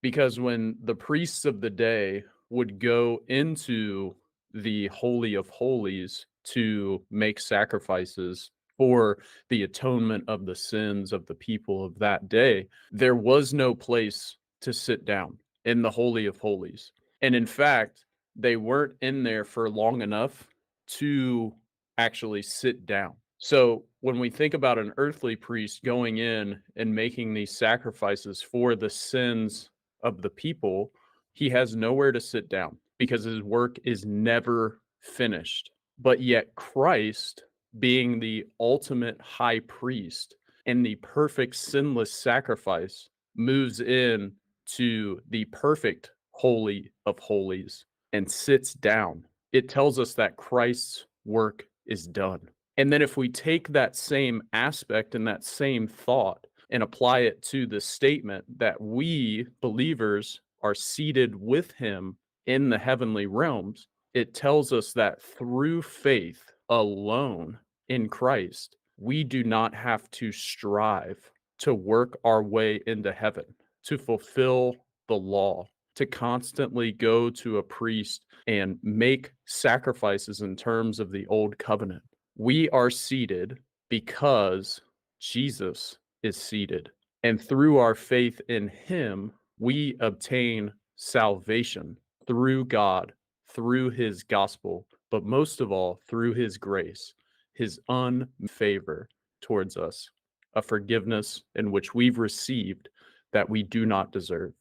Because when the priests of the day would go into the Holy of Holies to make sacrifices for the atonement of the sins of the people of that day, there was no place to sit down in the Holy of Holies. And in fact, they weren't in there for long enough to actually sit down. So when we think about an earthly priest going in and making these sacrifices for the sins of the people, he has nowhere to sit down because his work is never finished. But yet, Christ, being the ultimate high priest and the perfect sinless sacrifice, moves in to the perfect holy of holies and sits down. It tells us that Christ's work is done. And then if we take that same aspect and that same thought and apply it to the statement that we believers are seated with him in the heavenly realms, it tells us that through faith alone in Christ, we do not have to strive to work our way into heaven, to fulfill the law, to constantly go to a priest and make sacrifices in terms of the old covenant. We are seated because Jesus is seated. And through our faith in him, we obtain salvation through God, through his gospel, but most of all, through his grace, his unfavor towards us, a forgiveness in which we've received that we do not deserve.